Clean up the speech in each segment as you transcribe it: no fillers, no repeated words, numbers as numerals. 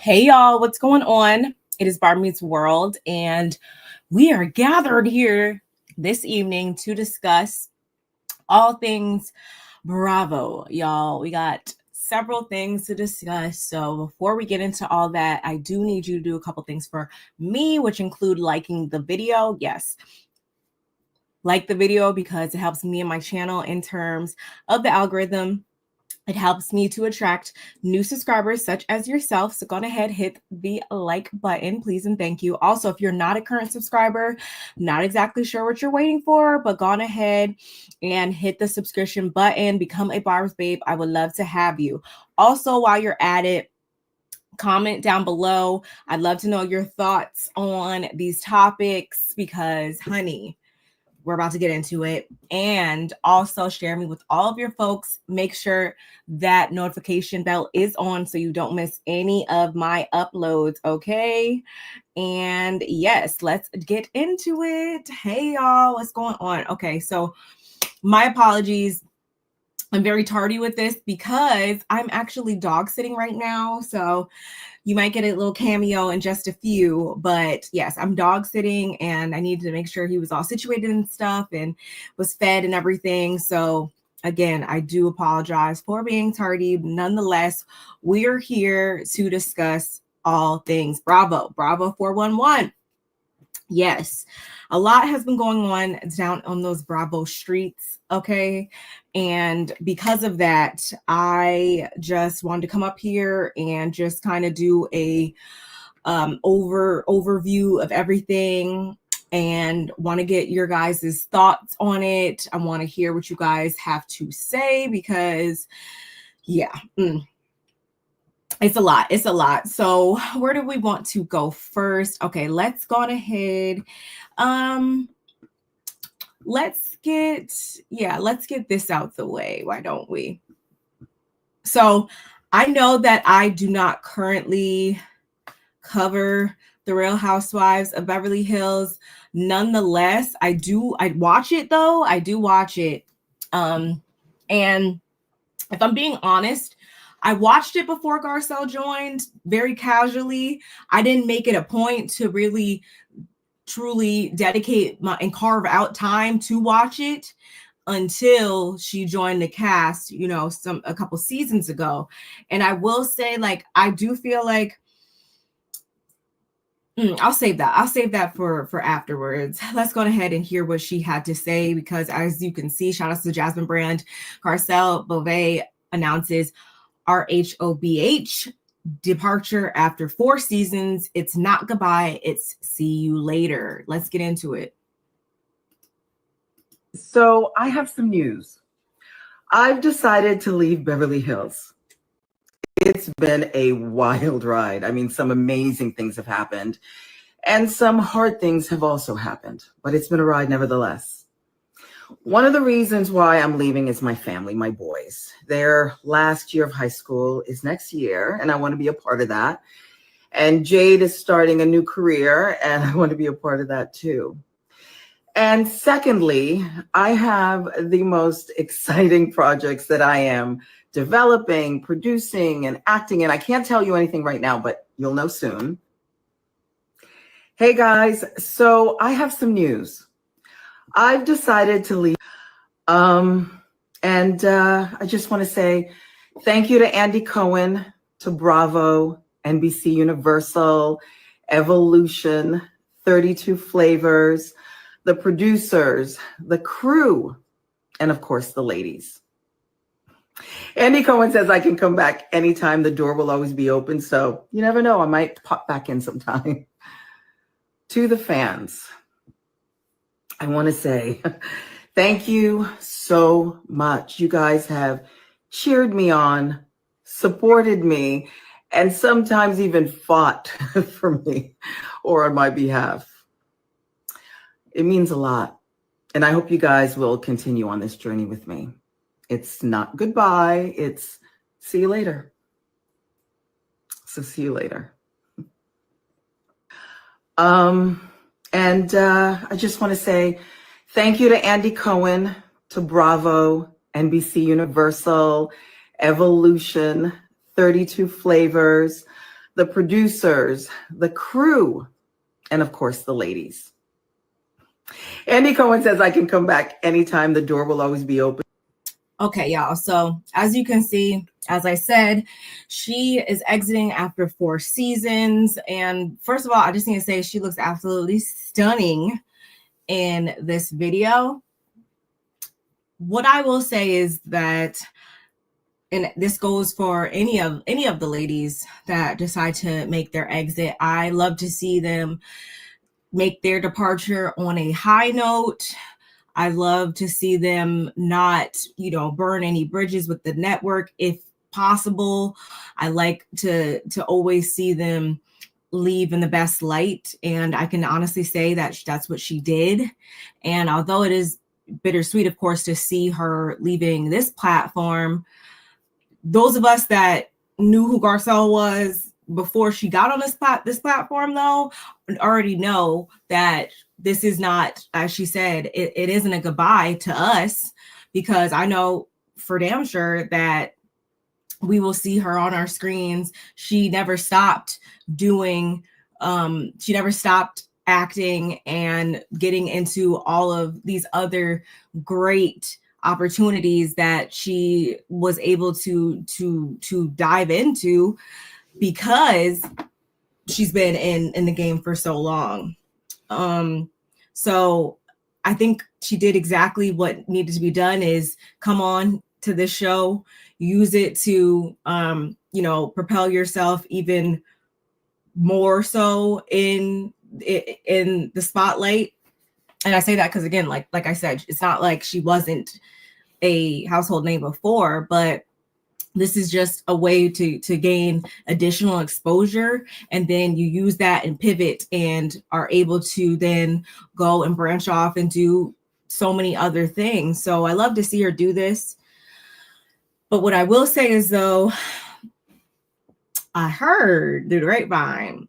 Hey y'all, what's going on? It is BarbMeetsWorld, and we are gathered here this evening to discuss all things Bravo, y'all. We got several things to discuss. So before we get into all that, I do need you to do a couple things for me, which include liking the video. Yes, like the video because it helps me and my channel in terms of the algorithm. It helps me to attract new subscribers such as yourself. So go ahead, hit the like button, please and thank you. Also, if you're not a current subscriber, not exactly sure what you're waiting for, but go ahead and hit the subscription button, become a Barb's Babe. I would love to have you. Also, while you're at it, comment down below. I'd love to know your thoughts on these topics because, honey, we're about to get into it. And also share me with all of your folks. Make sure that notification bell is on so you don't miss any of my uploads, okay? And yes, let's get into it. Hey y'all, what's going on? Okay, so my apologies. I'm very tardy with this because I'm actually dog sitting right now. So you might get a little cameo in just a few, but yes, I'm dog sitting and I needed to make sure he was all situated and stuff and was fed and everything. So again, I do apologize for being tardy. Nonetheless, we're here to discuss all things Bravo 411. Yes, a lot has been going on down on those Bravo streets, okay? And because of that, I just wanted to come up here and just kind of do a overview of everything and want to get your guys' thoughts on it. I want to hear what you guys have to say because, yeah, it's a lot. It's a lot. So where do we want to go first? Okay, let's go ahead. Let's get this out the way. Why don't we? So I know that I do not currently cover the Real Housewives of Beverly Hills. Nonetheless, I watch it though. I do watch it. And if I'm being honest, I watched it before Garcelle joined very casually. I didn't make it a point to really truly dedicate and carve out time to watch it until she joined the cast, a couple seasons ago. And I will say, like, I do feel like I'll save that for afterwards. Let's go ahead and hear what she had to say because as you can see, shout out to Jasmine Brand, Garcelle Beauvais announces RHOBH departure after 4 seasons. It's not goodbye, it's see you later. Let's get into it. So I have some news. I've decided to leave Beverly Hills. It's been a wild ride. I mean, some amazing things have happened and some hard things have also happened, but it's been a ride nevertheless. One of the reasons why I'm leaving is my family, my boys. Their last year of high school is next year, and I want to be a part of that. And Jade is starting a new career, and I want to be a part of that too. And secondly, I have the most exciting projects that I am developing, producing, and acting in. I can't tell you anything right now, but you'll know soon. Hey guys, so I have some news. I've decided to leave. I just want to say thank you to Andy Cohen, to Bravo, NBC Universal, Evolution, 32 Flavors, the producers, the crew, and of course the ladies. Andy Cohen says I can come back anytime. The door will always be open. So you never know, I might pop back in sometime. To the fans, I want to say thank you so much. You guys have cheered me on, supported me, and sometimes even fought for me or on my behalf. It means a lot. And I hope you guys will continue on this journey with me. It's not goodbye. It's see you later. So see you later. I just want to say thank you to Andy Cohen, to Bravo, NBC Universal, Evolution, 32 Flavors, the producers, the crew, and of course, the ladies. Andy Cohen says, I can come back anytime. The door will always be open. Okay, y'all. So as you can see, as I said, she is exiting after 4 seasons. And first of all, I just need to say she looks absolutely stunning in this video. What I will say is that, and this goes for any of the ladies that decide to make their exit, I love to see them make their departure on a high note. I love to see them not, burn any bridges with the network if possible. I like to always see them leave in the best light. And I can honestly say that that's what she did. And although it is bittersweet, of course, to see her leaving this platform, those of us that knew who Garcelle was before she got on this platform, though, already know that this is not, as she said, it isn't a goodbye to us, because I know for damn sure that we will see her on our screens. She never stopped doing, she never stopped acting and getting into all of these other great opportunities that she was able to dive into, because she's been in the game for so long. So I think she did exactly what needed to be done, is come on to this show, use it to, propel yourself even more so in the spotlight. And I say that because, again, like I said, it's not like she wasn't a household name before, but this is just a way to gain additional exposure. And then you use that and pivot and are able to then go and branch off and do so many other things. So I love to see her do this. But what I will say is, though, I heard through the grapevine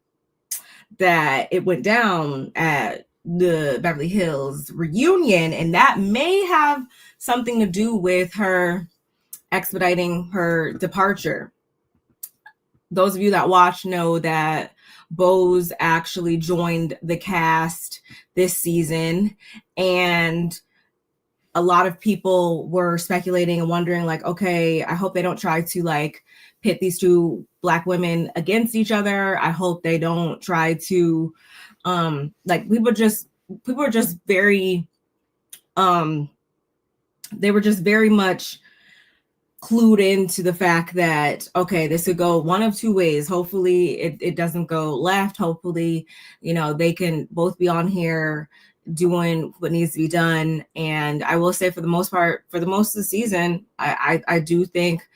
that it went down at the Beverly Hills reunion, and that may have something to do with her expediting her departure. Those of you that watch know that Bose actually joined the cast this season, and a lot of people were speculating and wondering, like, okay, I hope they don't try to pit these two Black women against each other. I hope they don't try to people were just very they were just very much clued into the fact that, okay, this could go one of two ways. Hopefully it doesn't go left. Hopefully, they can both be on here doing what needs to be done. And I will say, for the most part, for the most of the season, I do think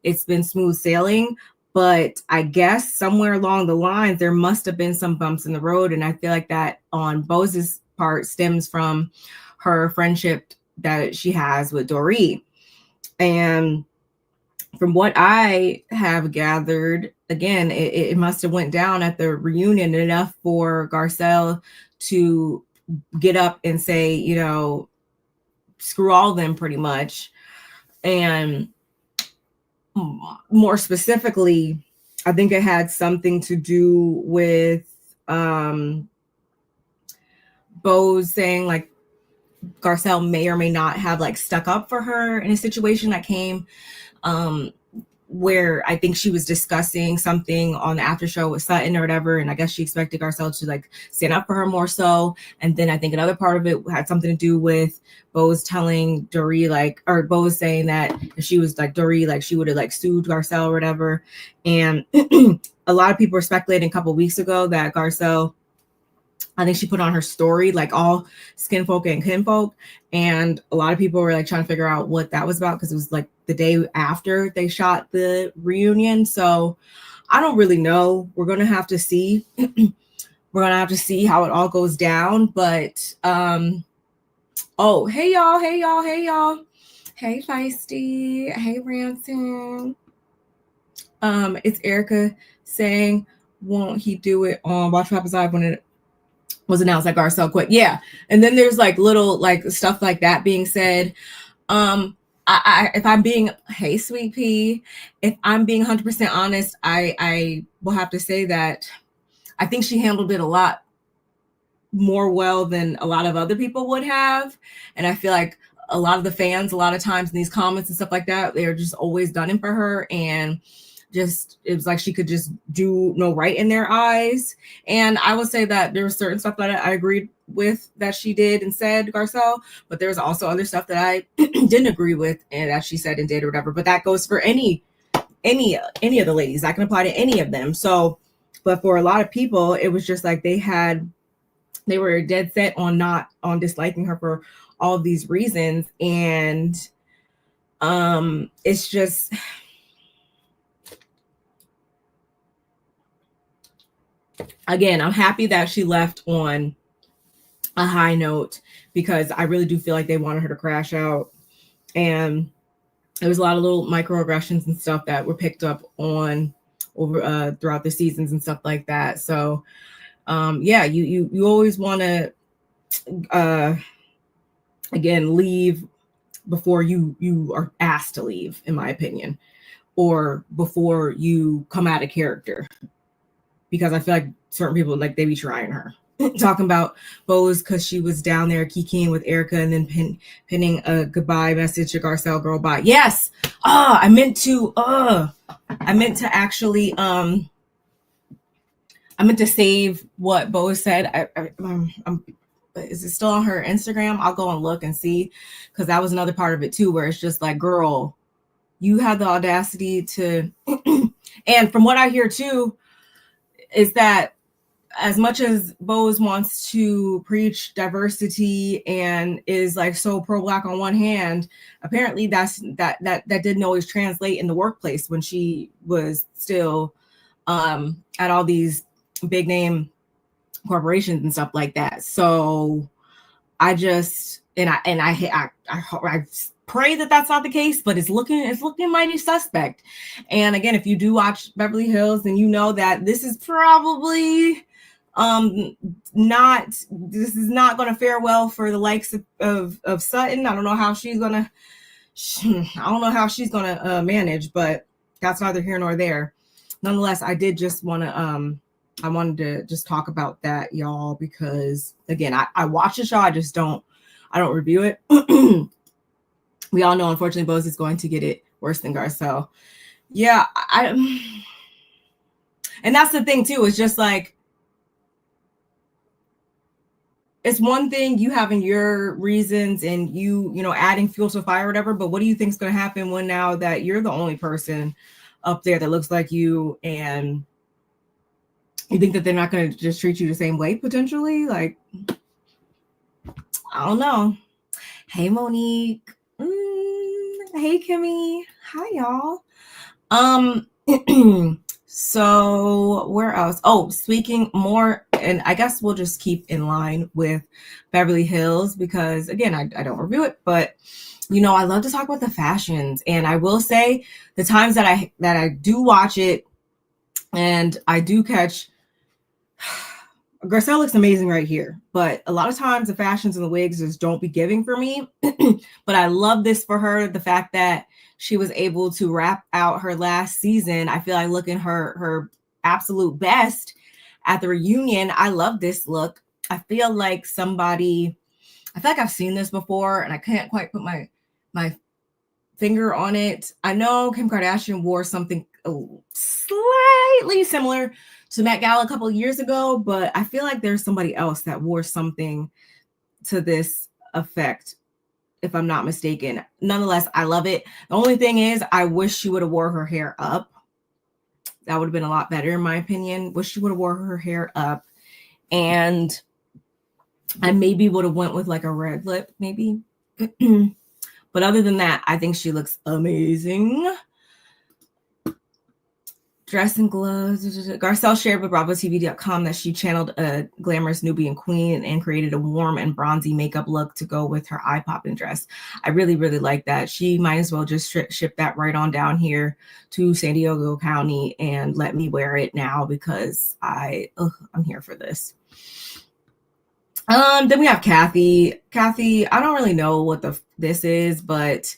it's been smooth sailing. But I guess somewhere along the lines, there must have been some bumps in the road. And I feel like that on Bose's part stems from her friendship that she has with Doree. And from what I have gathered, again, it must have went down at the reunion enough for Garcelle to get up and say, screw all of them, pretty much. And more specifically, I think it had something to do with Bose saying Garcelle may or may not have stuck up for her in a situation that came where I think she was discussing something on the after show with Sutton or whatever, and I guess she expected Garcelle to stand up for her more so. And then I think another part of it had something to do with Bose telling Doree or Bose saying that if she was Doree, she would have sued Garcelle or whatever. And a lot of people were speculating a couple of weeks ago that Garcelle, I think she put on her story all skin folk and kinfolk, and a lot of people were trying to figure out what that was about, because it was the day after they shot the reunion. So I don't really know. We're gonna have to see. We're gonna have to see how it all goes down. But oh, hey y'all, hey Feisty, hey Ransom. It's Erica saying, won't he do it on Watch What Happens Live when it was announced that Garcelle quit? Yeah. And then there's little stuff like that being said. if I'm being, hey, sweet pea, if I'm being 100% honest, I will have to say that I think she handled it a lot more well than a lot of other people would have. And I feel like a lot of the fans, a lot of times in these comments and stuff like that, they're just always gunning for her. And just, it was like she could just do no right in their eyes. And I would say that there was certain stuff that I agreed with that she did and said, Garcelle, but there was also other stuff that I didn't agree with and that she said and did or whatever. But that goes for any of the ladies. That can apply to any of them. So, but for a lot of people, it was just like they were dead set on disliking her for all of these reasons. And it's just, again, I'm happy that she left on a high note, because I really do feel like they wanted her to crash out. And there was a lot of little microaggressions and stuff that were picked up on over throughout the seasons and stuff like that. So yeah, you always want to again leave before you are asked to leave, in my opinion, or before you come out of character, because I feel like certain people, like, they be trying her. Talking about Bose because she was down there kikiing with Erica and then pinning a goodbye message to Garcelle, girl, bye. Yes. I meant to actually I meant to save what Bose said. Is it still on her Instagram? I'll go and look and see, because that was another part of it too, where it's just like, girl, you had the audacity to and from what I hear too, is that as much as Bose wants to preach diversity and is like so pro-Black on one hand, apparently that didn't always translate in the workplace when she was still at all these big name corporations and stuff like that. So I just I pray that that's not the case, but it's looking mighty suspect. And again, if you do watch Beverly Hills, then you know that this is probably this is not going to fare well for the likes of Sutton. I don't know how she's gonna manage, but that's neither here nor there. Nonetheless, I did just want to I wanted to just talk about that, y'all, because again, I watch the show, I don't review it. We all know, unfortunately, Bose is going to get it worse than Garcelle. Yeah, and that's the thing too. It's just like, it's one thing you having your reasons and you know, adding fuel to fire or whatever, but what do you think is going to happen when now that you're the only person up there that looks like you, and you think that they're not going to just treat you the same way potentially? Like, I don't know. Hey, Monique. Hey, Kimmy. Hi, y'all. So where else? Oh, speaking more, and I guess we'll just keep in line with Beverly Hills, because again, I don't review it, but you know, I love to talk about the fashions. And I will say, the times that I do watch it and I do catch, Garcelle looks amazing right here, but a lot of times the fashions and the wigs just don't be giving for me. But I love this for her, the fact that she was able to wrap out her last season, I feel like, looking her absolute best at the reunion. I love this look. I feel like I've seen this before and I can't quite put my finger on it. I know Kim Kardashian wore something slightly similar to Met Gala a couple of years ago, but I feel like there's somebody else that wore something to this effect, if I'm not mistaken. Nonetheless, I love it. The only thing is, I wish she would have wore her hair up. That would have been a lot better, in my opinion. Wish she would have wore her hair up. And I maybe would have went with like a red lip, maybe. But other than that, I think she looks amazing. Dress and gloves. Garcelle shared with BravoTV.com that she channeled a glamorous Nubian queen and created a warm and bronzy makeup look to go with her eye-popping dress. I really, really like that. She might as well just ship that right on down here to San Diego County and let me wear it now, because I'm here for this. Then we have Kathy. Kathy, I don't really know what this is, but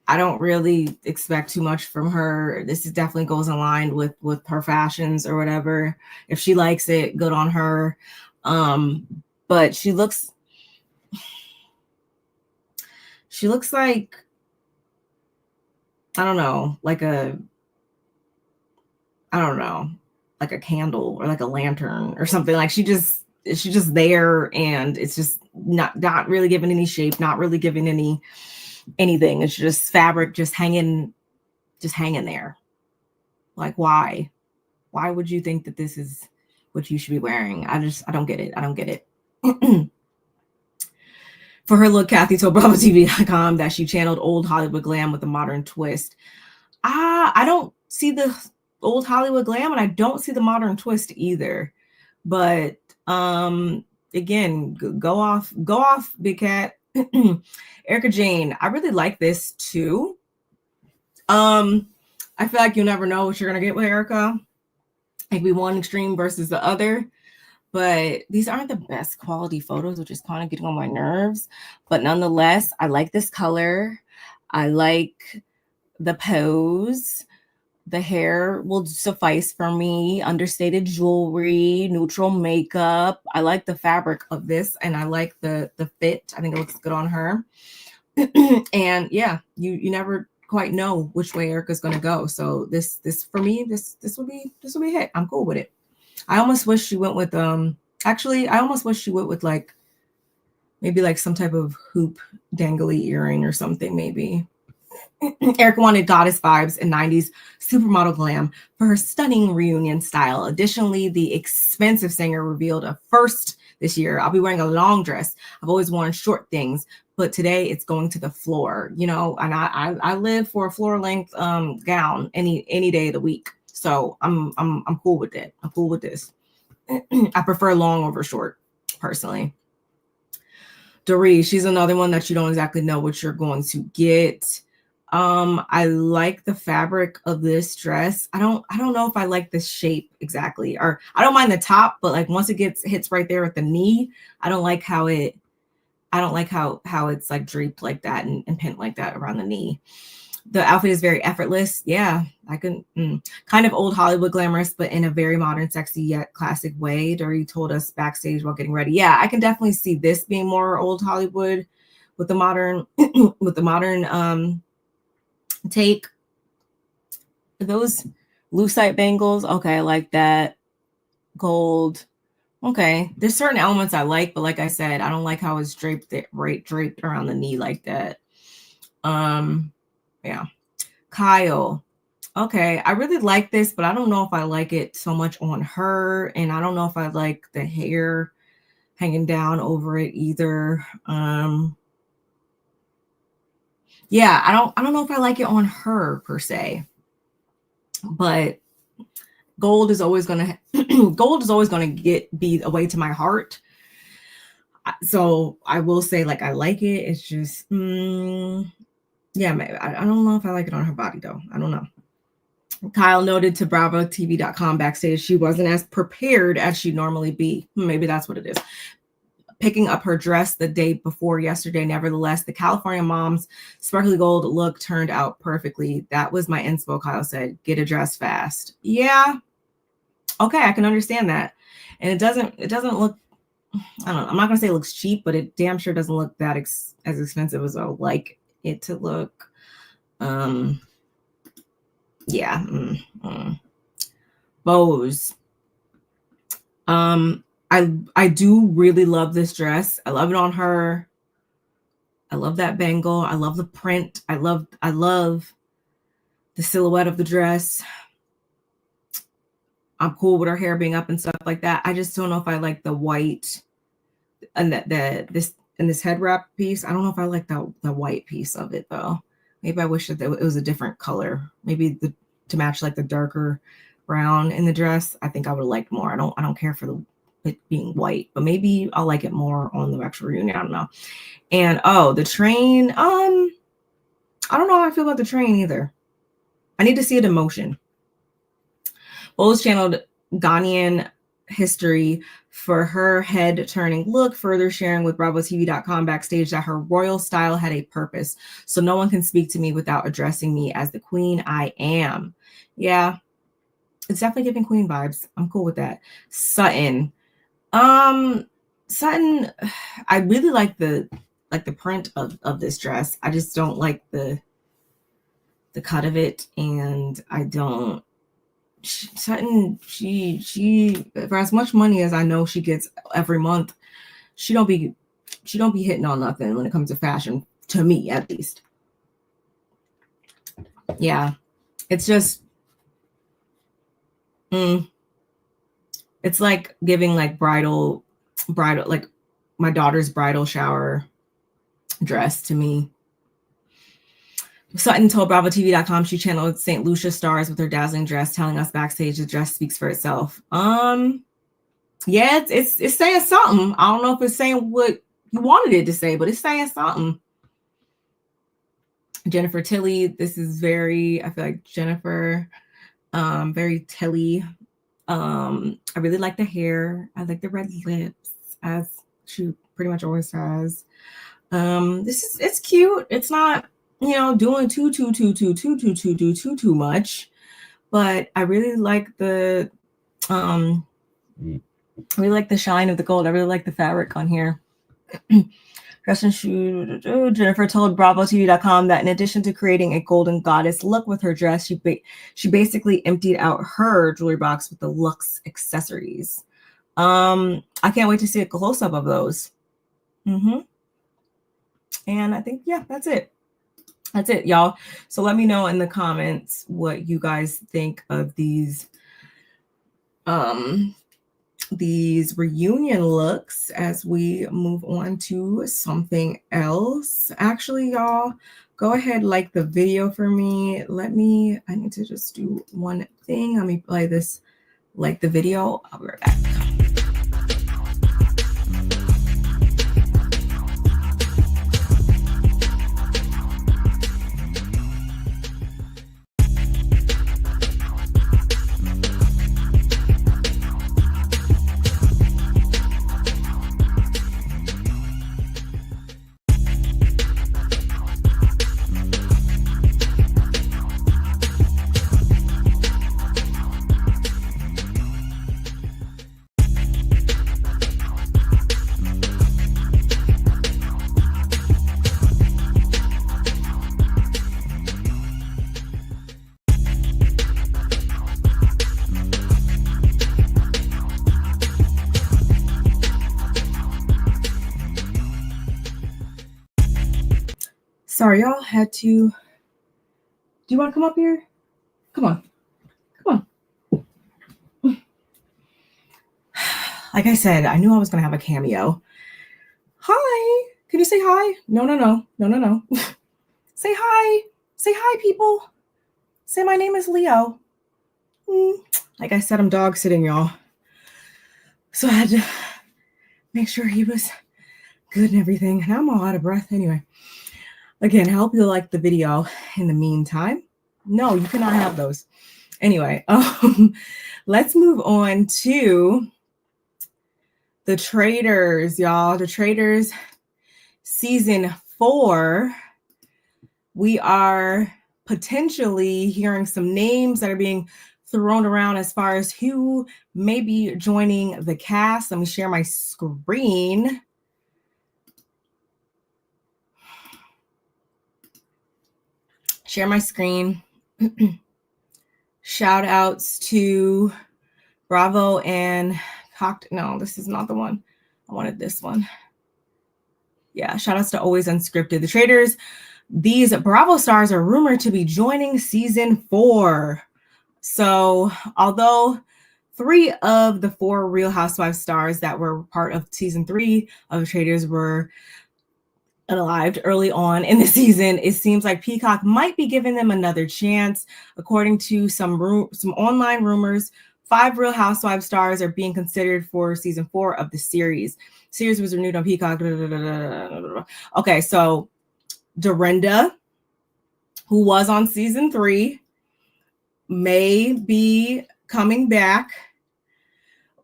I don't really expect too much from her. This is definitely goes in line with her fashions or whatever. If she likes it, good on her. But she looks like, I don't know, like a candle or like a lantern or something. Like she's just there, and it's just not really giving any shape, not really giving anything. It's just fabric just hanging there. Like, why would you think that this is what you should be wearing? I don't get it. For her look, Kathy told BravoTV.com that she channeled old Hollywood glam with a modern twist. I don't see the old Hollywood glam, and I don't see the modern twist either. But again, go off, Big Cat. Erica Jane, I really like this too. I feel like you'll never know what you're gonna get with Erica. Like, be one extreme versus the other. But these aren't the best quality photos, which is kind of getting on my nerves. But nonetheless, I like this color. I like the pose. The hair will suffice for me. Understated jewelry, neutral makeup. I like the fabric of this, and I like the fit. I think it looks good on her. And yeah, you never quite know which way Erica's gonna go. So this for me, this will be a hit. I'm cool with it. I almost wish she went with like maybe like some type of hoop dangly earring or something, maybe. Erica wanted goddess vibes and 90s supermodel glam for her stunning reunion style. Additionally, the expensive singer revealed a first this year. I'll be wearing a long dress. I've always worn short things, but today it's going to the floor, and I live for a floor length gown any day of the week. So I'm cool with it. I'm cool with this. I prefer long over short, personally. Doree, she's another one that you don't exactly know what you're going to get. I like the fabric of this dress. I don't know if I like this shape exactly, or I don't mind the top, but like once it hits right there at the knee, I don't like how it's like draped like that and pinned like that around the knee. The outfit is very effortless. Yeah, I can kind of old Hollywood glamorous, but in a very modern, sexy yet classic way. Doree told us backstage while getting ready. Yeah, I can definitely see this being more old Hollywood with the modern take. Those lucite bangles, okay, I like that. Gold, okay. There's certain elements I like, but like I said, I don't like how it's draped around the knee like that. Yeah. Kyle, okay, I really like this, but I don't know if I like it so much on her, and I don't know if I like the hair hanging down over it either. Yeah, I don't know if I like it on her per se, but gold is always gonna be a way to my heart. So I will say, like, I like it. It's just yeah, maybe. I don't know if I like it on her body though. I don't know. Kyle noted to BravoTV.com backstage she wasn't as prepared as she'd normally be. Maybe that's what it is. Picking up her dress the day before yesterday. Nevertheless, the California mom's sparkly gold look turned out perfectly. That was my inspo, Kyle said. Get a dress fast. Yeah. Okay, I can understand that. And it doesn't look, I don't know, I'm not going to say it looks cheap, but it damn sure doesn't look that as expensive as I would like it to look. Yeah. Bows. I do really love this dress. I love it on her. I love that bangle. I love the print. I love the silhouette of the dress. I'm cool with her hair being up and stuff like that. I just don't know if I like the white and this head wrap piece. I don't know if I like the white piece of it though. Maybe I wish that it was a different color. Maybe to match like the darker brown in the dress. I think I would have liked more. I don't care for it being white, but maybe I'll like it more on the actual reunion. I don't know. And the train. I don't know how I feel about the train either. I need to see it in motion. Bowles channeled Ghanaian history for her head-turning look, further sharing with BravoTV.com backstage that her royal style had a purpose. So no one can speak to me without addressing me as the queen I am. Yeah, it's definitely giving queen vibes. I'm cool with that. Sutton. Sutton, I really like the print of this dress. I just don't like the cut of it, and I don't. Sutton, she for as much money as I know she gets every month, she don't be hitting on nothing when it comes to fashion, to me at least. Yeah, it's just it's like giving like bridal like my daughter's bridal shower dress to me. Sutton told BravoTV.com she channeled St. Lucia stars with her dazzling dress, telling us backstage the dress speaks for itself. Yeah, it's saying something. I don't know if it's saying what you wanted it to say, but it's saying something. Jennifer Tilly, this is very, I feel like Jennifer, very Tilly. I really like the hair. I like the red lips, as she pretty much always has. It's cute. It's not, doing too much, but I really like the I really like the shine of the gold. I really like the fabric on here. Dress and shoe. Jennifer told BravoTV.com that in addition to creating a golden goddess look with her dress, she basically emptied out her jewelry box with the luxe accessories. I can't wait to see a close-up of those. And I think, yeah, that's it. That's it, y'all. So let me know in the comments what you guys think of these reunion looks as we move on to something else. Actually, y'all, go ahead, like the video for me. I need to just do one thing. Let me play this, like the video. I'll be right back. Sorry, y'all had to. Do you want to come up here? Come on. Like I said, I knew I was going to have a cameo. Hi. Can you say hi? No. Say hi. Say hi, people. Say my name is Leo. Like I said, I'm dog sitting, y'all. So I had to make sure he was good and everything. Now I'm all out of breath anyway. Again, I hope you like the video in the meantime. No, you cannot have those. Anyway, let's move on to the Traitors, y'all. The Traitors season 4. We are potentially hearing some names that are being thrown around as far as who may be joining the cast. Let me share my screen. Share my screen. Shout outs to Bravo and no, this is not the one. I wanted this one. Yeah, shout outs to Always Unscripted. The Traitors, these Bravo stars are rumored to be joining season 4. So although 3 of the 4 Real Housewives stars that were part of season 3 of the Traitors were unalived early on in the season, it seems like Peacock might be giving them another chance. According to some online rumors, 5 Real Housewives stars are being considered for season 4 of the series. The series was renewed on Peacock. Okay, so Dorinda, who was on season 3, may be coming back.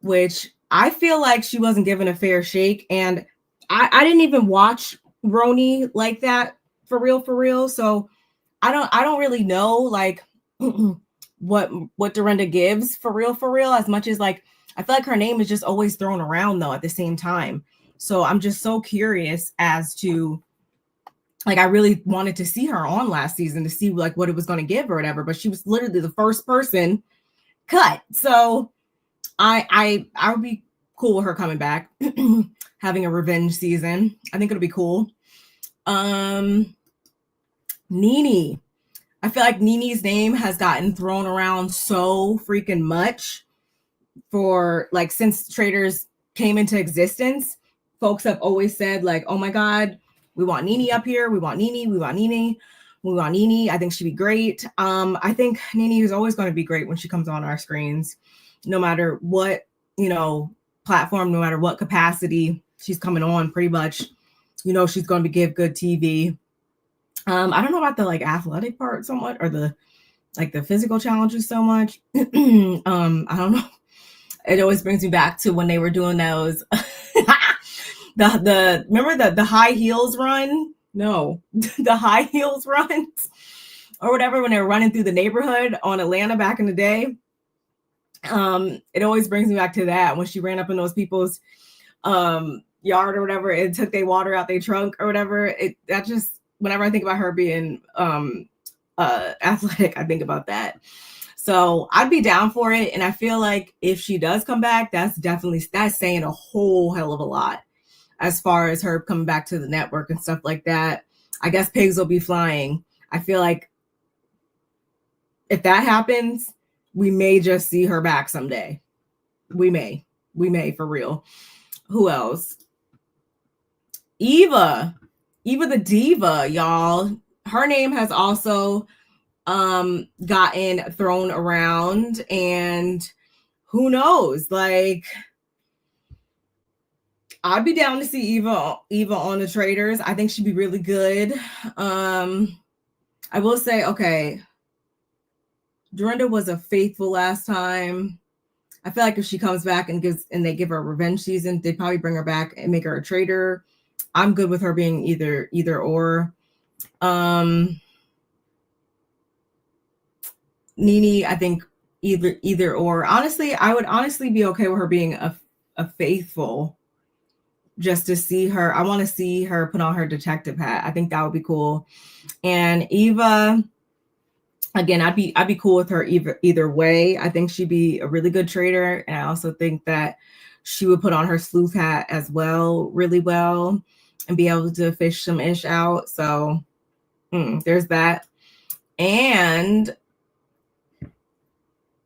which I feel like she wasn't given a fair shake. And I didn't even watch RHONJ like that for real. So I don't really know like what Dorinda gives for real, as much as like I feel like her name is just always thrown around though at the same time. So I'm just so curious as to like, I really wanted to see her on last season to see like what it was going to give or whatever, but she was literally the first person cut. So I would be cool with her coming back, having a revenge season. I think it'll be cool. Nene. I feel like Nene's name has gotten thrown around so freaking much for like since Traitors came into existence. Folks have always said like, oh my God, we want Nene up here. We want Nene. We want Nene. We want Nene. I think she'd be great. I think Nene is always going to be great when she comes on our screens, no matter what, you know, platform, no matter what capacity she's coming on, pretty much, you know, she's going to give good TV. I don't know about the like athletic part so much or the physical challenges so much. I don't know. It always brings me back to when they were doing those remember the high heels run? No, the high heels runs or whatever when they were running through the neighborhood on Atlanta back in the day. It always brings me back to that when she ran up in those people's yard or whatever and took their water out their trunk or whatever. That just whenever I think about her being athletic, I think about that. So I'd be down for it. And I feel like if she does come back, that's saying a whole hell of a lot as far as her coming back to the network and stuff like that. I guess pigs will be flying. I feel like if that happens, we may just see her back someday. We may for real. Who else? Eva the diva, y'all. Her name has also gotten thrown around, and who knows, like I'd be down to see Eva on the Traitors. I think she'd be really good. I will say, okay, Dorinda was a faithful last time. I feel like if she comes back and they give her a revenge season, they'd probably bring her back and make her a traitor. I'm good with her being either or. Nene, I think either or. Honestly, I would honestly be okay with her being a faithful, just to see her. I want to see her put on her detective hat. I think that would be cool. And Eva, again, I'd be cool with her either way. I think she'd be a really good traitor, and I also think that she would put on her sleuth hat as well, really well, and be able to fish some ish out. So there's that. And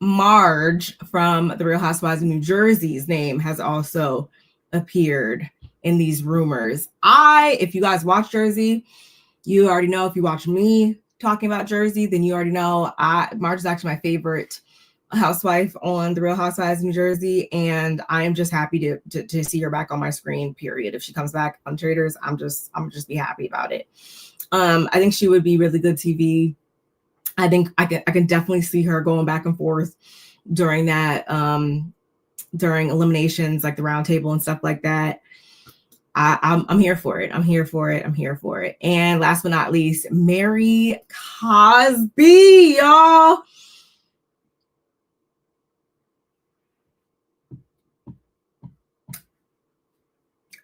Marge from The Real Housewives of New Jersey's name has also appeared in these rumors. If you guys watch Jersey, you already know. If you watch me talking about Jersey, then you already know Marge is actually my favorite housewife on The Real Housewives of New Jersey, and I am just happy to see her back on my screen, period. If she comes back on Traitors, I'm just be happy about it. I think she would be really good TV. I think I can definitely see her going back and forth during that, during eliminations, like the round table and stuff like that. I'm here for it. I'm here for it. And last but not least, Mary Cosby, y'all.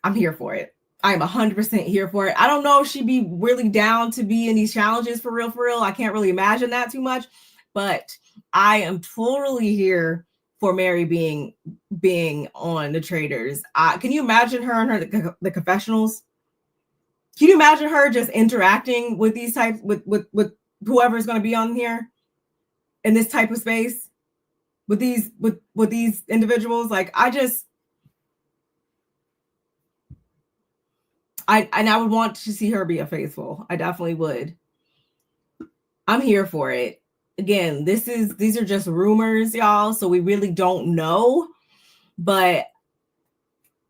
I'm here for it. I'm 100% here for it. I don't know if she'd be really down to be in these challenges for real. I can't really imagine that too much, but I am totally here for Mary being on the Traitors. Can you imagine her and the confessionals? Can you imagine her just interacting with these types, with whoever's going to be on here in this type of space with these individuals? Like, I would want to see her be a faithful. I definitely would. I'm here for it. Again, these are just rumors, y'all. So we really don't know, but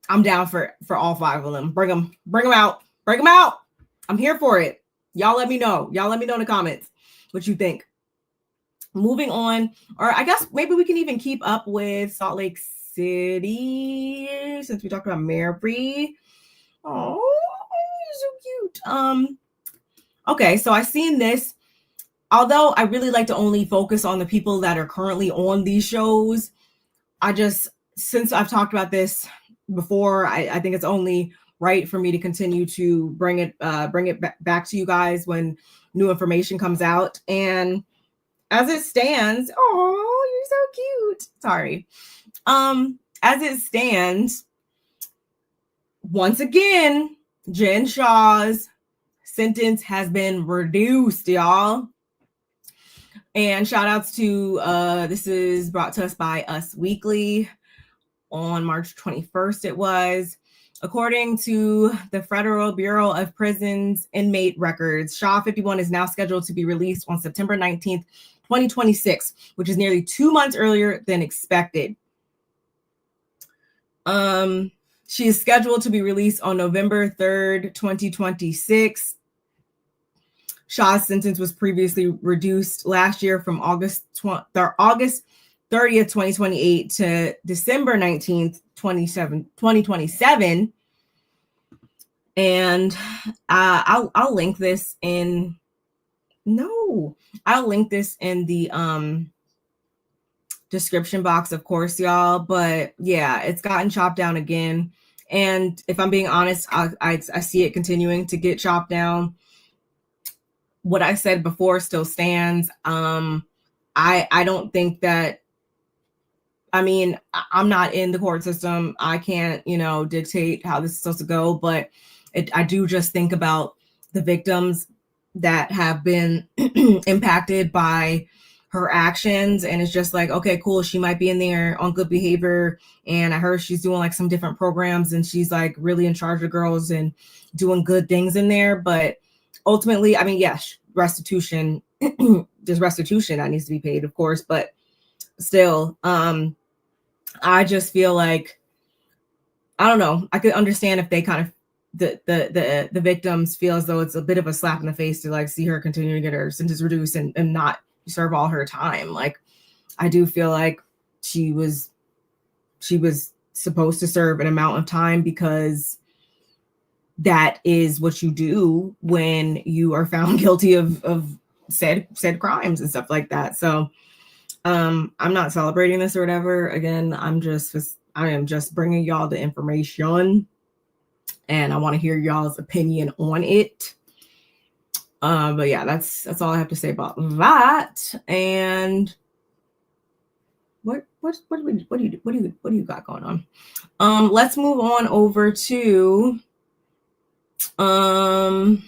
I'm down for all 5 of them. Bring them out. I'm here for it. Y'all let me know. In the comments what you think. Moving on, or I guess maybe we can even keep up with Salt Lake City, since we talked about Mary. Oh, so cute. Okay, so I seen this. Although I really like to only focus on the people that are currently on these shows, since I've talked about this before, I think it's only right for me to continue to bring it back to you guys when new information comes out. And as it stands, oh, you're so cute. Sorry. As it stands, once again, Jen Shah's sentence has been reduced, y'all. And shout outs to this is brought to us by Us Weekly on March 21st. It was, according to the Federal Bureau of Prisons inmate records, Shah 51 is now scheduled to be released on September 19th, 2026, which is nearly 2 months earlier than expected. She is scheduled to be released on November 3rd, 2026. Shah's sentence was previously reduced last year from August 30th, 2028 to December 19th, 2027. And I'll link this in the description box, of course, y'all. But yeah, it's gotten chopped down again. And if I'm being honest, I see it continuing to get chopped down. What I said before still stands. I don't think that, I mean, I'm not in the court system. I can't, dictate how this is supposed to go, but I do just think about the victims that have been impacted by her actions. And it's just like, okay, cool. She might be in there on good behavior. And I heard she's doing like some different programs and she's like really in charge of girls and doing good things in there. But ultimately, I mean, yes, restitution, there's restitution that needs to be paid, of course, but still, I just feel like, I don't know, I could understand if they kind of, the victims feel as though it's a bit of a slap in the face to like see her continue to get her sentence reduced and not serve all her time. Like, I do feel like she was supposed to serve an amount of time because that is what you do when you are found guilty of said crimes and stuff like that. So I'm not celebrating this or whatever. Again, I am just bringing y'all the information and I want to hear y'all's opinion on it. But yeah, that's all I have to say about that. And what do you got going on? Let's move on over to oh,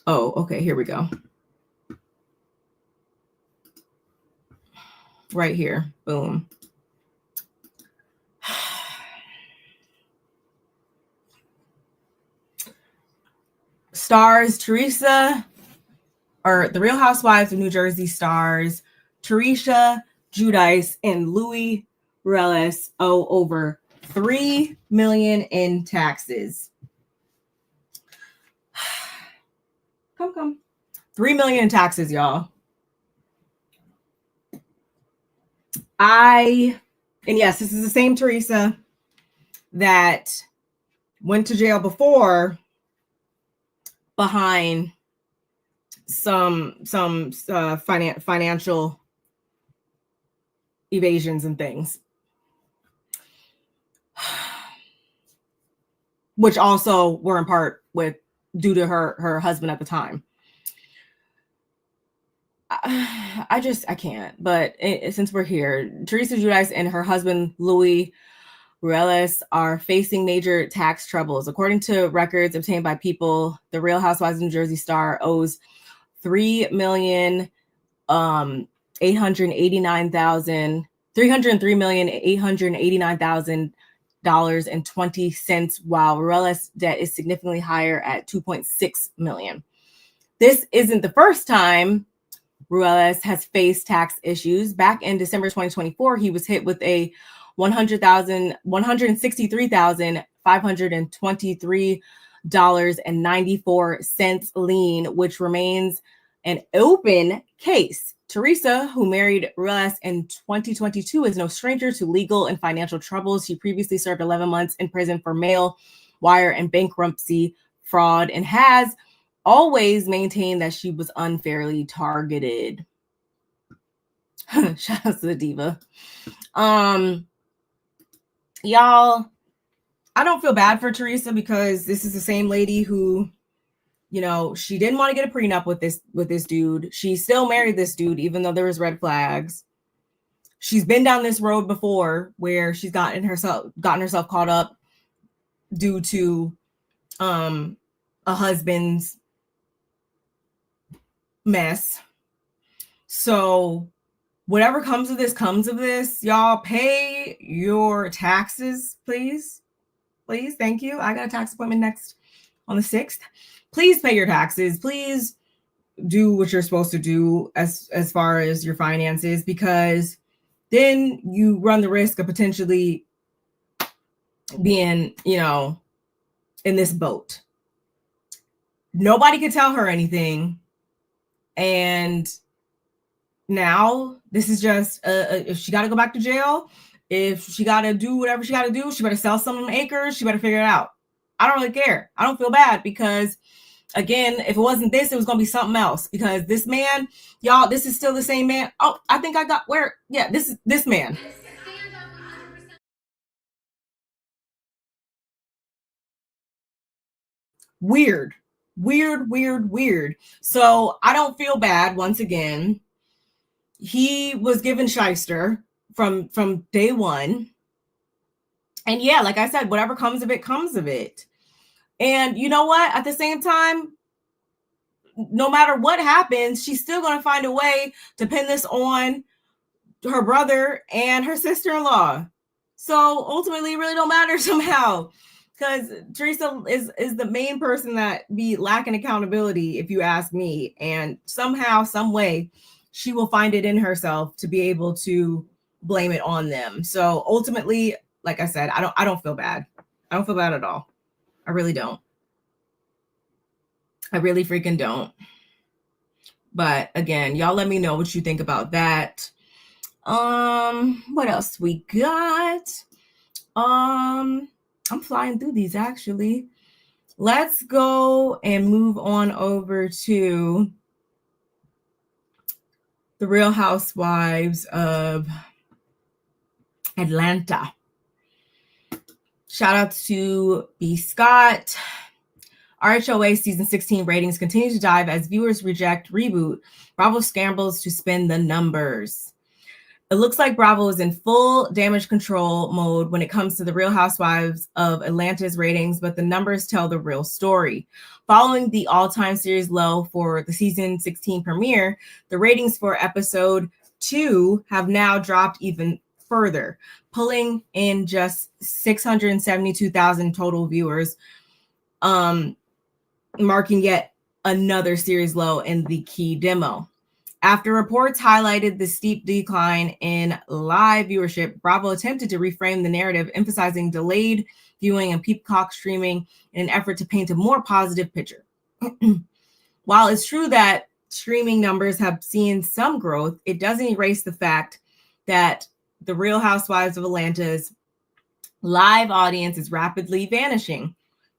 okay, here we go. Right here. Boom. Stars Teresa, or The Real Housewives of New Jersey stars Teresa Giudice and Louie Reles owe over $3 million in taxes. Come. $3 million in taxes, y'all. And yes, this is the same Teresa that went to jail before behind some financial evasions and things, which also were in part due to her husband at the time. I can't. But since we're here, Teresa Giudice and her husband Louie Reles are facing major tax troubles. According to records obtained by People, the Real Housewives of New Jersey star owes $303,889,000.20, while Reles' debt is significantly higher at $2.6 million. This isn't the first time Reles has faced tax issues. Back in December 2024, he was hit with a $163,523.94 lien, which remains an open case Teresa, who married RHOA in 2022, is no stranger to legal and financial troubles. She previously served 11 months in prison for mail, wire, and bankruptcy fraud, and has always maintained that she was unfairly targeted. Shout out to the diva. Y'all, I don't feel bad for Teresa because this is the same lady who, you know, she didn't want to get a prenup with this dude. She still married this dude, even though there was red flags. She's been down this road before where she's gotten herself caught up due to a husband's mess. So whatever comes of this, y'all pay your taxes, please. Please, thank you. I got a tax appointment next on the 6th. Please pay your taxes. Please do what you're supposed to do as far as your finances, because then you run the risk of potentially being, you know, in this boat. Nobody could tell her anything. And now this is just, if she got to go back to jail, if she got to do whatever she got to do, she better sell some acres. She better figure it out. I don't really care. I don't feel bad because, again, if it wasn't this, it was going to be something else, because this man, y'all, this is still the same man. Oh, I think I got where. Yeah, this is this man. Weird. So I don't feel bad. Once again, he was given shyster from day one. And yeah, like I said, whatever comes of it, comes of it. And you know what? At the same time, no matter what happens, she's still going to find a way to pin this on her brother and her sister-in-law. So ultimately, it really don't matter somehow, because Teresa is the main person that be lacking accountability, if you ask me. And somehow, some way, she will find it in herself to be able to blame it on them. So ultimately, like I said, I don't feel bad. I don't feel bad at all. I really don't. I really freaking don't. But again, y'all let me know what you think about that. What else we got? I'm flying through these actually. Let's go and move on over to the Real Housewives of Atlanta. Shout out to B. Scott. RHOA season 16 ratings continue to dive as viewers reject reboot. Bravo scrambles to spin the numbers. It looks like Bravo is in full damage control mode when it comes to the Real Housewives of Atlanta's ratings, but the numbers tell the real story. Following the all-time series low for the season 16 premiere, the ratings for episode 2 have now dropped even further, pulling in just 672,000 total viewers, marking yet another series low in the key demo. After reports highlighted the steep decline in live viewership, Bravo attempted to reframe the narrative, emphasizing delayed viewing and Peacock streaming in an effort to paint a more positive picture. While it's true that streaming numbers have seen some growth, it doesn't erase the fact that the Real Housewives of Atlanta's live audience is rapidly vanishing.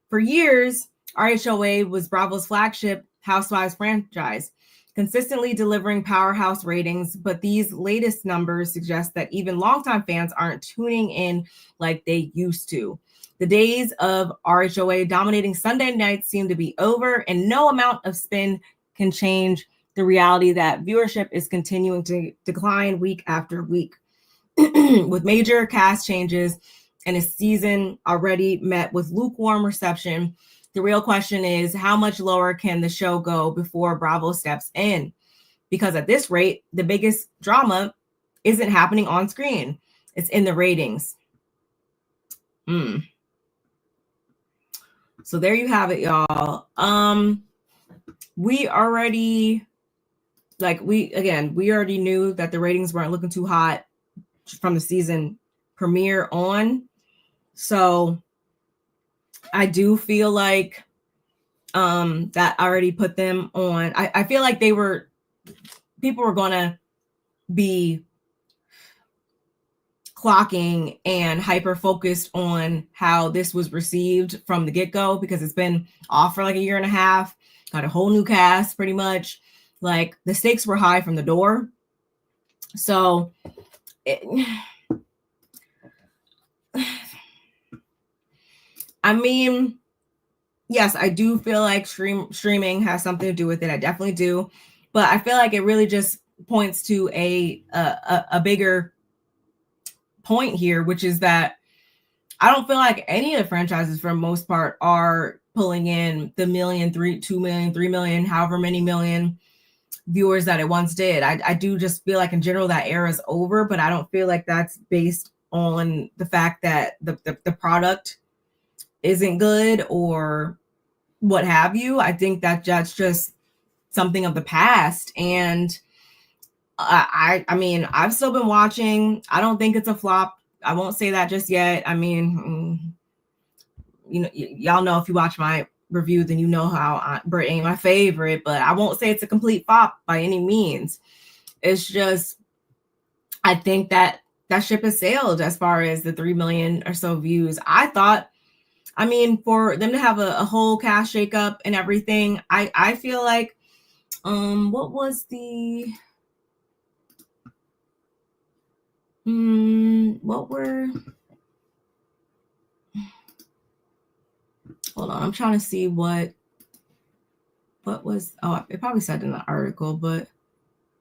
For years, RHOA was Bravo's flagship Housewives franchise, consistently delivering powerhouse ratings, but these latest numbers suggest that even longtime fans aren't tuning in like they used to. The days of RHOA dominating Sunday nights seem to be over, and no amount of spin can change the reality that viewership is continuing to decline week after week. With major cast changes and a season already met with lukewarm reception, the real question is, how much lower can the show go before Bravo steps in? Because at this rate, the biggest drama isn't happening on screen. It's in the ratings. So there you have it, y'all. We already knew that the ratings weren't looking too hot from the season premiere on. So I do feel like that already put them on. I feel like people were gonna be clocking and hyper focused on how this was received from the get-go, because it's been off for like a year and a half, got a whole new cast pretty much. Like, the stakes were high from the door. So I mean, yes, I do feel like streaming has something to do with it. I definitely do. But I feel like it really just points to a bigger point here, which is that I don't feel like any of the franchises, for the most part, are pulling in the 2 million, 3 million, however many million viewers that it once did. I do just feel like in general that era is over, but I don't feel like that's based on the fact that the product isn't good or what have you. I think that that's just something of the past. And I mean, I've still been watching. I don't think it's a flop. I won't say that just yet. I mean, you know, y'all know if you watch my review, then you know how Brit ain't my favorite, but I won't say it's a complete flop by any means. It's just, I think that ship has sailed as far as the 3 million or so views. I thought, I mean, for them to have a whole cast shakeup and everything, I feel like, what was the, hold on, I'm trying to see what was, oh, it probably said in the article, but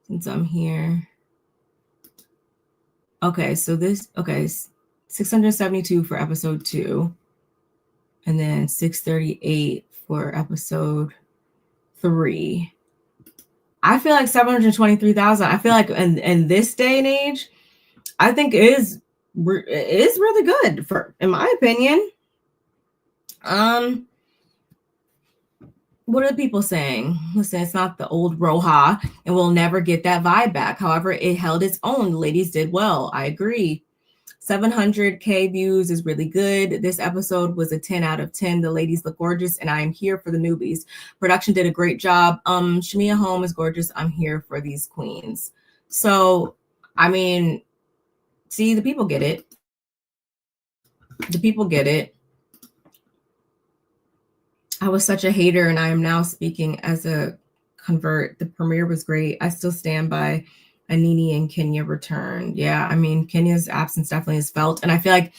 since I'm here. Okay, so 672 for episode 2, and then 638 for episode 3. I feel like 723,000. I feel like in this day and age, I think is really good, for, in my opinion. What are the people saying? Listen, it's not the old RHOA, and we'll never get that vibe back. However, it held its own. The ladies did well. I agree. 700K views is really good. This episode was a 10 out of 10. The ladies look gorgeous, and I am here for the newbies. Production did a great job. Shamia Home is gorgeous. I'm here for these queens. So, I mean, see, the people get it. The people get it. I was such a hater, and I am now speaking as a convert. The premiere was great. I still stand by Anini and Kenya return. Yeah, I mean, Kenya's absence definitely is felt. And I feel like,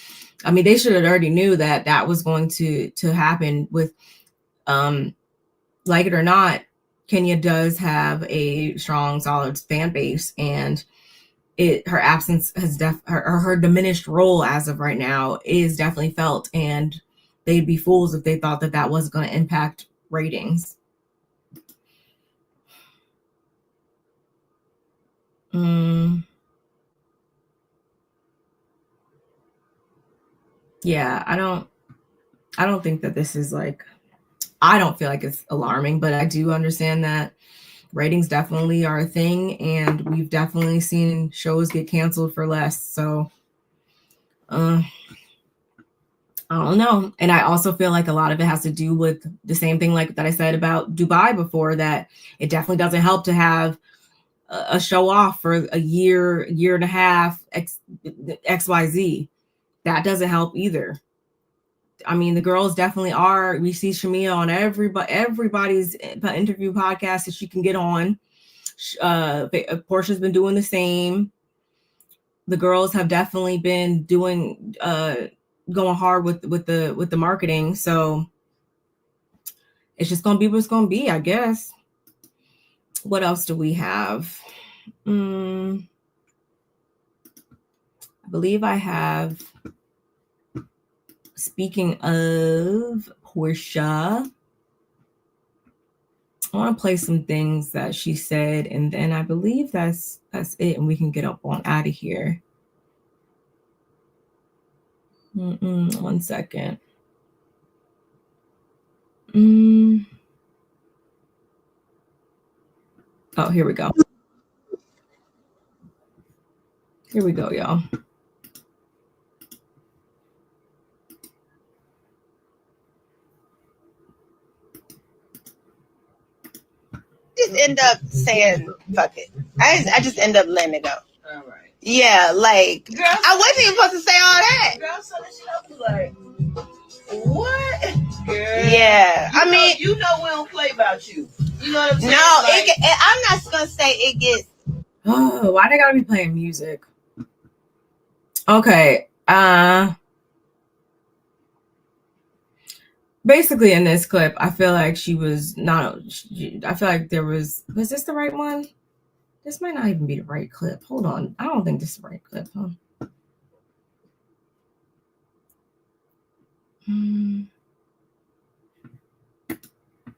I mean, they should have already knew that that was going to happen with, like it or not, Kenya does have a strong, solid fan base, and her absence has her diminished role as of right now is definitely felt, and they'd be fools if they thought that that wasn't going to impact ratings. Yeah, I don't think that this is like, I don't feel like it's alarming, but I do understand that ratings definitely are a thing, and we've definitely seen shows get canceled for less. So I don't know. And I also feel like a lot of it has to do with the same thing like that I said about Dubai before, that it definitely doesn't help to have a show off for a year and a half, XYZ. That doesn't help either. I mean, the girls definitely are. We see Shamia on everybody's interview podcast that she can get on. Portia's been doing the same. The girls have definitely been doing going hard with the marketing. So it's just gonna be what's gonna be, I guess. What else do we have? I believe I have, speaking of Portia, I want to play some things that she said, and then I believe that's it, and we can get up on out of here. 1 second. Oh, here we go. Here we go, y'all. just end up saying fuck it. I just end up letting it go. All right. Yeah, like girl, I wasn't even supposed to say all that. Girl, so that she don't be like, what? Girl. Yeah, I mean, you know we don't play about you. You know what I'm saying? No, like, I'm not gonna say it gets. Oh, why they gotta be playing music? Okay. Basically in this clip, I feel like she was not. I feel like there was. Was this the right one? This might not even be the right clip. Hold on. I don't think this is the right clip. Huh?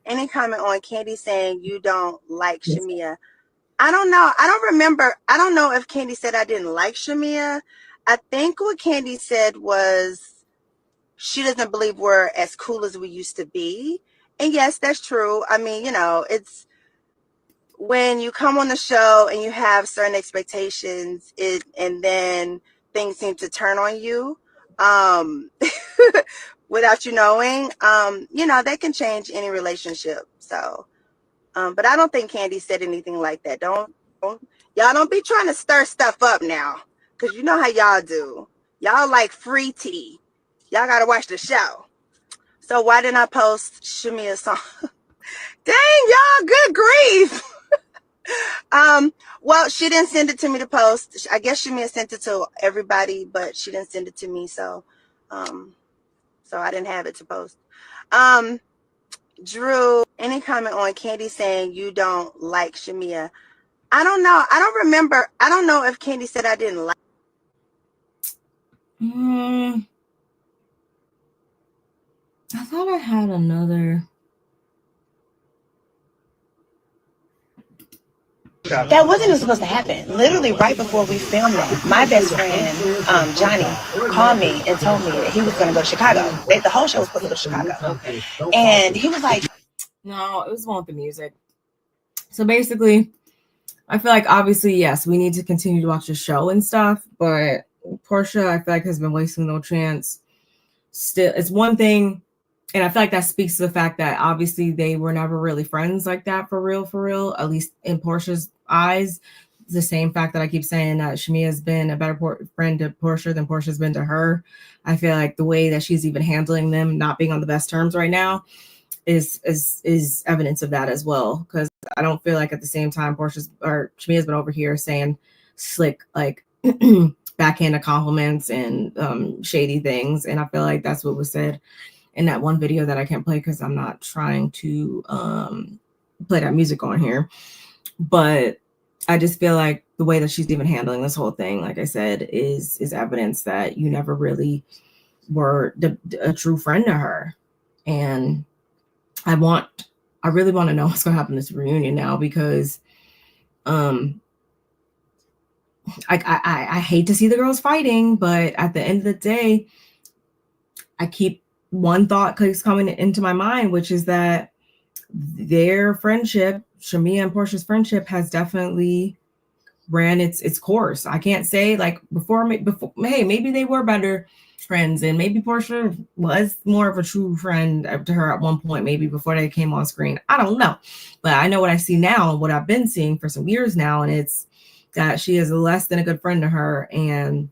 Any comment on Candy saying you don't like Shamia? I don't know. I don't remember. I don't know if Candy said I didn't like Shamia. I think what Candy said was she doesn't believe we're as cool as we used to be. And yes, that's true. I mean, it's when you come on the show and you have certain expectations, and then things seem to turn on you without you knowing, that can change any relationship. So, but I don't think Candy said anything like that. Y'all don't be trying to stir stuff up now, because you know how y'all do. Y'all like free tea. Y'all got to watch the show. So why didn't I post Shamia's song? Dang, y'all, good grief. Well, she didn't send it to me to post. I guess Shamia sent it to everybody, but she didn't send it to me, so I didn't have it to post. Drew, any comment on Candy saying you don't like Shamia? I don't know. I don't remember. I don't know if Candy said I didn't like. I thought I had another. That wasn't even supposed to happen. Literally right before we filmed that, my best friend, Johnny, called me and told me that he was going to go to Chicago. The whole show was supposed to go to Chicago. And he was like... No, it was one with the music. So basically, I feel like obviously, yes, we need to continue to watch the show and stuff, but Portia, I feel like, has been wasting no chance. Still, it's one thing, and I feel like that speaks to the fact that obviously they were never really friends like that for real, at least in Portia's eyes. The same fact that I keep saying that Shamia has been a better friend to Portia than Portia's been to her. I feel like the way that she's even handling them, not being on the best terms right now, is evidence of that as well. Because I don't feel like at the same time Shamia's been over here saying slick, like backhanded compliments and shady things, and I feel like that's what was said in that one video that I can't play because I'm not trying to play that music on here. But I just feel like the way that she's even handling this whole thing, like I said, is evidence that you never really were a true friend to her. And I really want to know what's going to happen in this reunion now, because I hate to see the girls fighting, but at the end of the day, I keep one thought keeps coming into my mind, which is that their friendship, Shamia and Portia's friendship, has definitely ran its course. I can't say like before, hey, maybe they were better friends, and maybe Portia was more of a true friend to her at one point, maybe before they came on screen. I don't know, but I know what I see now and what I've been seeing for some years now, and it's that she is less than a good friend to her. And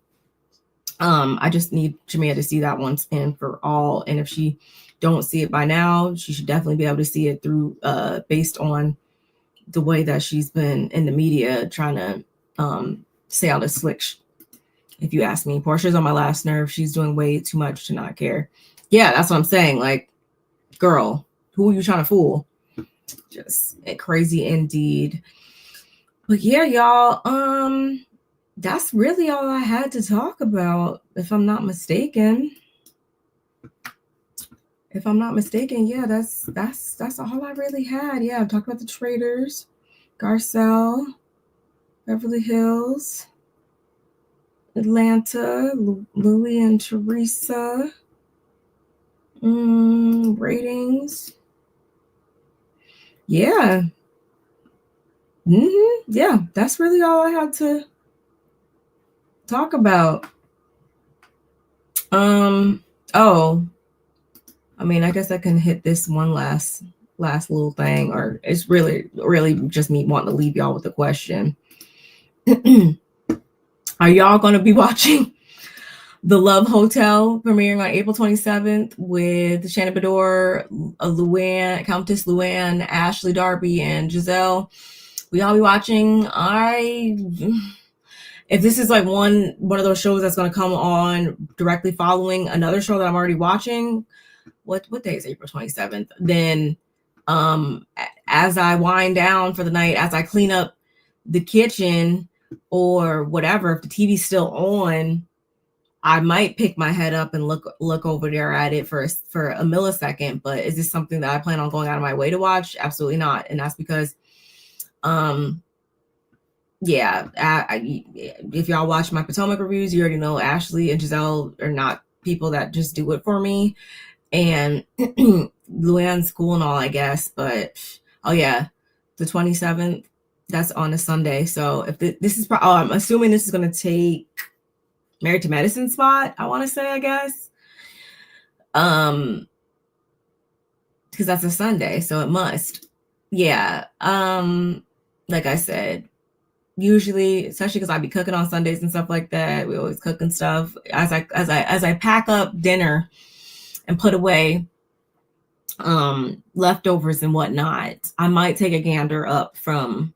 I just need Shamia to see that once and for all. And if she don't see it by now, she should definitely be able to see it through based on the way that she's been in the media trying to say all this slick if you ask me. Portia's on my last nerve. She's doing way too much to not care. Yeah, that's what I'm saying. Like, girl, who are you trying to fool? Just crazy indeed. But yeah, y'all, that's really all I had to talk about, if I'm not mistaken. Yeah, that's all I really had. Yeah, I've talked about the Traitors, Garcelle, Beverly Hills, Atlanta, Louie and Teresa, ratings. Yeah. Yeah, that's really all I had to talk about. I mean, I guess I can hit this one last last little thing, or it's really just me wanting to leave y'all with a question. Are y'all going to be watching The Love Hotel premiering on April 27th with Shannon Bedore, Luann, Countess Luann, Ashley Darby, and Giselle? We all be watching. If this is like one of those shows that's going to come on directly following another show that I'm already watching, what day is April 27th? Then as I wind down for the night, as I clean up the kitchen or whatever, if the TV's still on, I might pick my head up and look over there at it for a millisecond. But is this something that I plan on going out of my way to watch? Absolutely not. And that's because if y'all watch my Potomac reviews, you already know Ashley and Giselle are not people that just do it for me. And Luann's cool and all, I guess. But, the 27th, that's on a Sunday. So if this is, I'm assuming this is going to take Married to Medicine spot, I want to say, I guess. Because that's a Sunday, so it must. Yeah. Like I said, usually, especially because I be cooking on Sundays and stuff like that, we always cooking stuff. As I pack up dinner and put away leftovers and whatnot, I might take a gander up from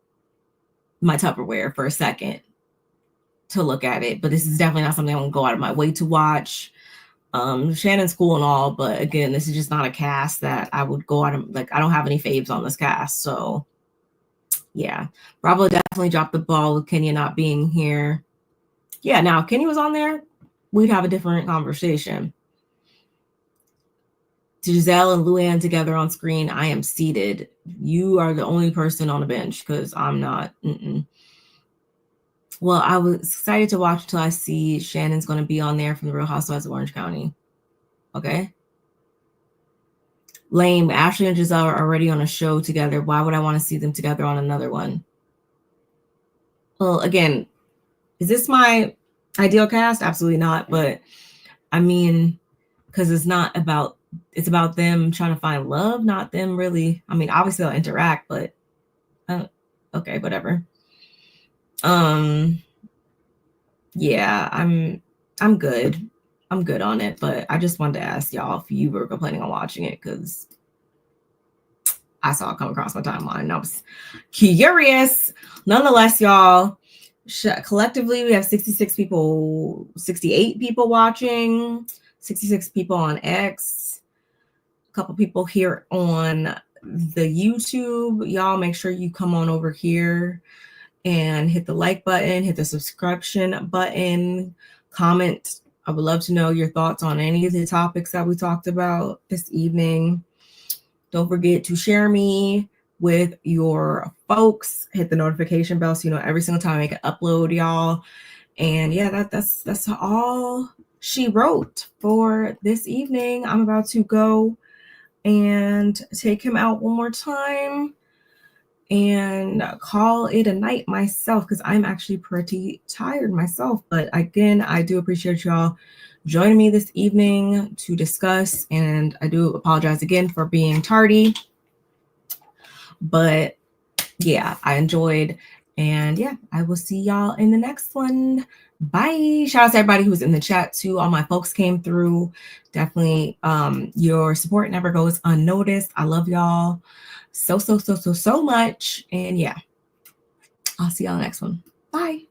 my Tupperware for a second to look at it. But this is definitely not something I'm gonna go out of my way to watch. Shannon's cool and all, but again, this is just not a cast that I would go out of, like, I don't have any faves on this cast. So yeah, Bravo definitely dropped the ball with Kenya not being here. Yeah, now if Kenya was on there, we'd have a different conversation. Giselle and Luann together on screen, I am seated. You are the only person on the bench because I'm not. Well, I was excited to watch until I see Shannon's going to be on there from the Real Housewives of Orange County. Okay. Lame. Ashley and Giselle are already on a show together. Why would I want to see them together on another one? Well, again, is this my ideal cast? Absolutely not. But I mean, because it's about them trying to find love, not them really. I mean, obviously they'll interact, but okay, whatever. Yeah, I'm good. I'm good on it, but I just wanted to ask y'all if you were planning on watching it, because I saw it come across my timeline and I was curious. Nonetheless, y'all, collectively we have 68 people watching, 66 people on X, a couple people here on the YouTube. Y'all make sure you come on over here and hit the like button, hit the subscription button, comment. I would love to know your thoughts on any of the topics that we talked about this evening. Don't forget to share me with your folks. Hit the notification bell so you know every single time I make an upload, y'all. And yeah, that's all she wrote for this evening. I'm about to go and take him out one more time and call it a night myself, because I'm actually pretty tired myself. But again, I do appreciate y'all joining me this evening to discuss, and I do apologize again for being tardy, but yeah, I enjoyed, and yeah, I will see y'all in the next one. Bye. Shout out to everybody who's in the chat too. All my folks came through. Definitely your support never goes unnoticed. I love y'all so much. And yeah, I'll see y'all next one. Bye.